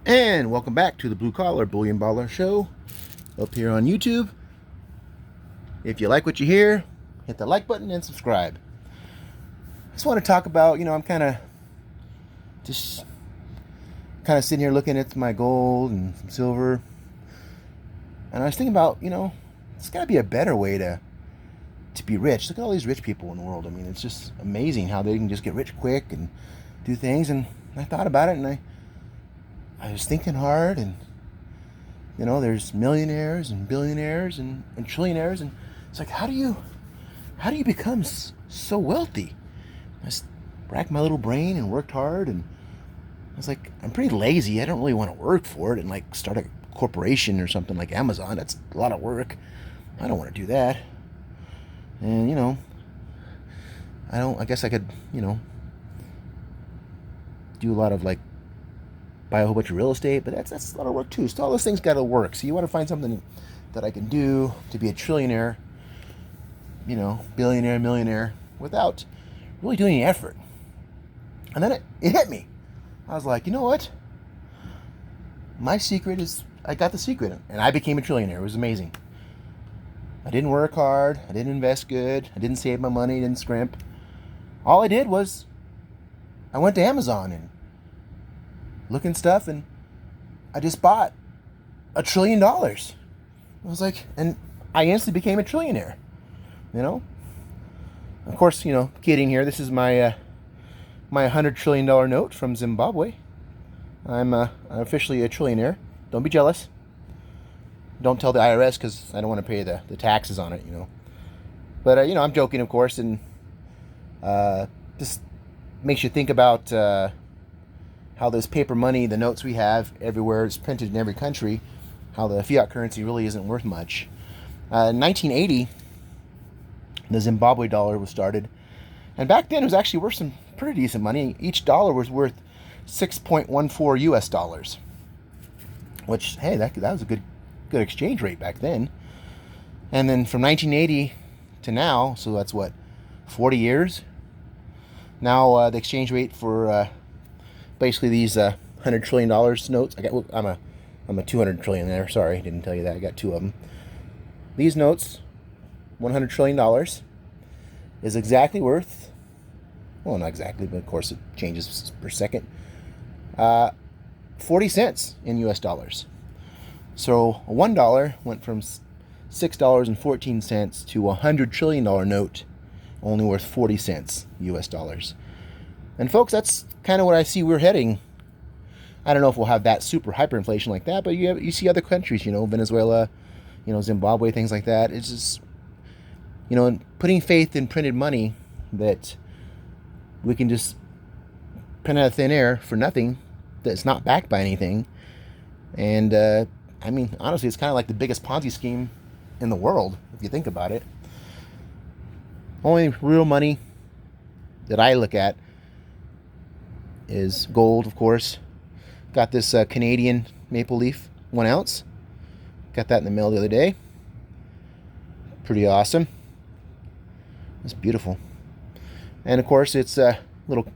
And welcome back to the Blue Collar Bullion Baller Show up here on YouTube. If you like what you hear, hit the like button and subscribe. I just want to talk about, I'm kind of sitting here looking at my gold and some silver. And I was thinking about, there's got to be a better way to be rich. Look at all these rich people in the world. I mean, it's just amazing how they can just get rich quick and do things. And I thought about it, and I was thinking hard, and there's millionaires and billionaires and trillionaires, and it's like, how do you become so wealthy? I just racked my little brain and worked hard, and I was like, I'm pretty lazy. I don't really want to work for it and like start a corporation or something like Amazon. That's a lot of work. I don't want to do that. And I guess I could do a lot of like buy a whole bunch of real estate, but that's a lot of work too. So all those things got to work. So you want to find something that I can do to be a trillionaire, billionaire, millionaire, without really doing any effort. And then it hit me. I was like, you know what? My secret is, I got the secret, and I became a trillionaire. It was amazing. I didn't work hard. I didn't invest good. I didn't save my money. Didn't scrimp. All I did was I went to Amazon and looking stuff, and I just bought $1 trillion. I was like, and I instantly became a trillionaire. Of course, kidding here. This is my $100 trillion note from Zimbabwe. I'm officially a trillionaire. Don't be jealous. Don't tell the IRS, because I don't want to pay the taxes on it. But I'm joking, of course, and just makes you think about how this paper money, the notes we have everywhere, it's printed in every country, how the fiat currency really isn't worth much. In 1980, the Zimbabwe dollar was started, and back then it was actually worth some pretty decent money. Each dollar was worth 6.14 US dollars, which, hey, that was a good exchange rate back then. And then from 1980 to now, so that's what, 40 years? Now the exchange rate for basically these $100 trillion notes. I'm a 200 trillion there. Sorry, didn't tell you that. I got two of them. These notes, $100 trillion, is exactly worth, well, not exactly, but of course it changes per second, 40 cents in US dollars. So a $1 went from $6.14 to a $100 trillion note, only worth 40 cents US dollars. And folks, that's kind of what I see we're heading. I don't know if we'll have that super hyperinflation like that, but you see other countries, Venezuela, Zimbabwe, things like that. It's just, putting faith in printed money that we can just print out of thin air for nothing, that's not backed by anything. And honestly, it's kind of like the biggest Ponzi scheme in the world, if you think about it. Only real money that I look at is gold, of course. Got this Canadian maple leaf, 1 ounce. Got that in the mail the other day. Pretty awesome. It's beautiful. And of course, it's a little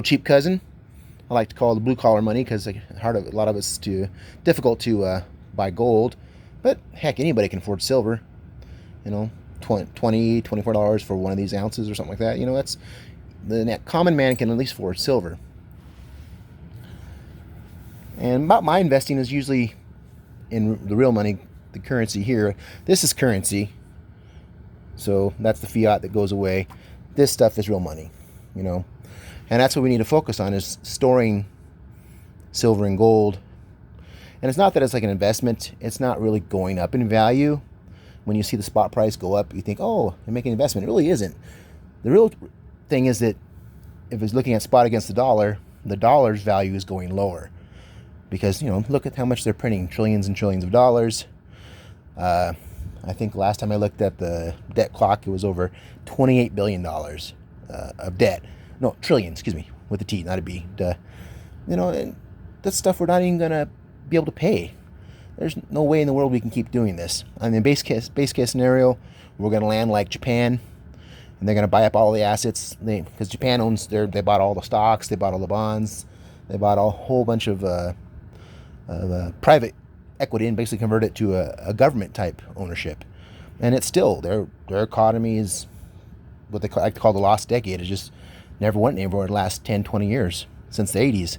cheap cousin. I like to call it the blue collar money, because a lot of it's too difficult to buy gold. But heck, anybody can afford silver. $24 for one of these ounces or something like that. That's the common man can at least afford silver. And about my investing is usually in the real money, the currency here. This is currency, so that's the fiat that goes away. This stuff is real money, and that's what we need to focus on, is storing silver and gold. And it's not that it's like an investment. It's not really going up in value. When you see the spot price go up, you think, oh, you're making an investment. It really isn't. The real thing is that if it's looking at spot against the dollar's value is going lower. Because, look at how much they're printing, trillions and trillions of dollars. I think last time I looked at the debt clock, it was over $28 billion of debt. No, trillion, excuse me, with a T, not a B. And that's stuff we're not even going to be able to pay. There's no way in the world we can keep doing this. Base case scenario, we're going to land like Japan, and they're going to buy up all the assets. Because Japan owns they bought all the stocks, they bought all the bonds, they bought a whole bunch of private equity and basically convert it to a government type ownership. And it's still, their economy is what they like to call the lost decade. It just never went anywhere in the last 10, 20 years, since the 80s.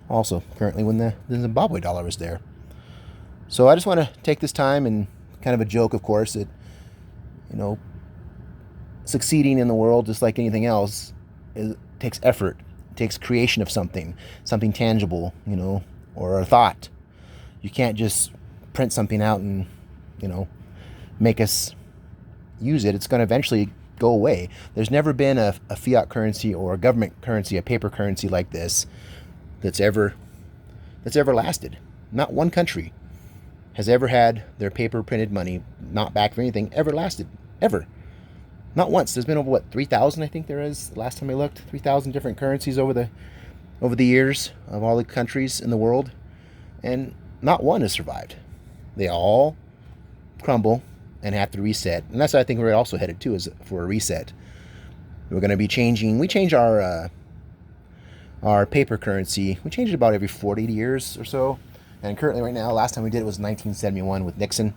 Also, currently when the Zimbabwe dollar was there. So I just want to take this time, and kind of a joke, of course, that, succeeding in the world, just like anything else, takes effort. It takes creation of something tangible, or a thought. You can't just print something out and, make us use it. It's going to eventually go away. There's never been a fiat currency or a government currency, a paper currency like this that's ever lasted. Not one country has ever had their paper printed money not backed for anything ever lasted. Ever. Not once. There's been over 3,000, I think there is, last time I looked, 3,000 different currencies over the years of all the countries in the world, and not one has survived. They all crumble and have to reset. And that's what I think we're also headed to, is for a reset. We're going to be changing. We change our paper currency. We change it about every 40 years or so. And currently right now, last time we did it was 1971 with Nixon,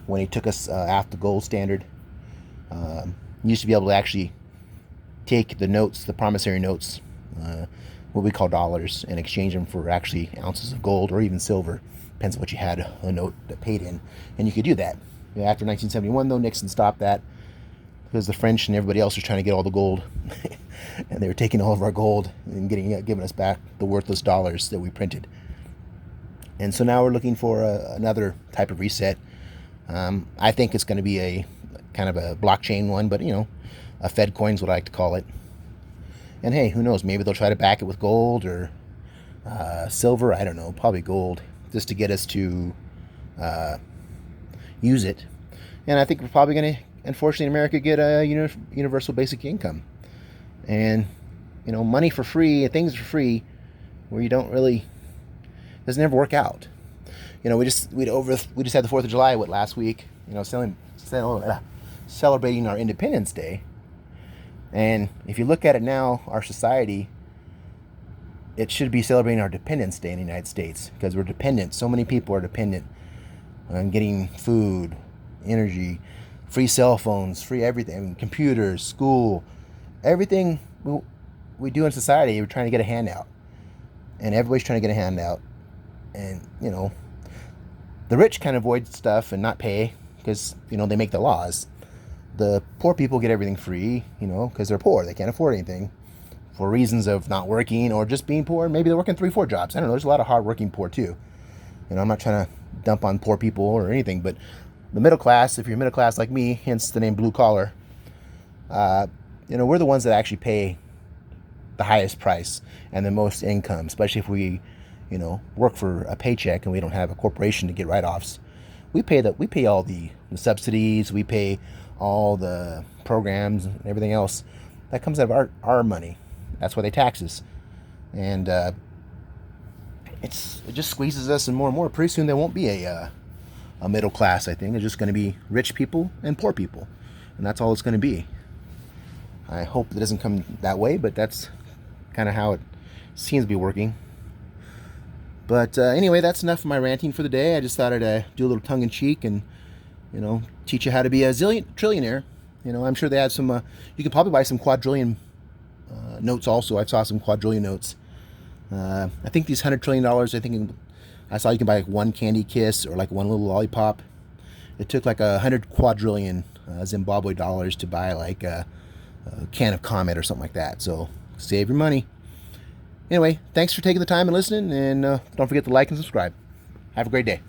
when he took us off the gold standard. Used to be able to actually take the notes, the promissory notes, what we call dollars, and exchange them for actually ounces of gold or even silver. Depends on what you had a note that paid in. And you could do that. After 1971, though, Nixon stopped that because the French and everybody else was trying to get all the gold. And they were taking all of our gold and giving us back the worthless dollars that we printed. And so now we're looking for another type of reset. I think it's going to be a kind of a blockchain one, but a Fed coin is what I like to call it. And hey, who knows? Maybe they'll try to back it with gold or silver. I don't know. Probably gold, just to get us to use it. And I think we're probably going to, unfortunately, in America, get a universal basic income. And money for free, things for free, where you don't really, doesn't ever work out. We just had the 4th of July last week. Celebrating our Independence Day. And if you look at it now, our society, it should be celebrating our Dependence Day in the United States, because we're dependent. So many people are dependent on getting food, energy, free cell phones, free everything, computers, school, everything we do in society. We're trying to get a handout, and everybody's trying to get a handout. And the rich can avoid stuff and not pay because they make the laws. The poor people get everything free, because they're poor. They can't afford anything for reasons of not working or just being poor. Maybe they're working 3-4 jobs. I don't know. There's a lot of hard-working poor too. I'm not trying to dump on poor people or anything, but the middle class, if you're middle class like me, hence the name blue collar, we're the ones that actually pay the highest price and the most income, especially if we, work for a paycheck and we don't have a corporation to get write-offs. We pay all the subsidies, we pay all the programs and everything else. That comes out of our money. That's why they tax us. And it just squeezes us and more. Pretty soon there won't be a middle class, I think. It's just going to be rich people and poor people. And that's all it's going to be. I hope it doesn't come that way, but that's kind of how it seems to be working. But anyway, that's enough of my ranting for the day. I just thought I'd do a little tongue-in-cheek and, teach you how to be a trillionaire. I'm sure they have some, you can probably buy some quadrillion notes also. I saw some quadrillion notes. I think these $100 trillion, I saw you can buy one candy kiss or one little lollipop. It took 100 quadrillion Zimbabwe dollars to buy a can of Comet or something like that. So save your money. Anyway, thanks for taking the time and listening, and don't forget to like and subscribe. Have a great day.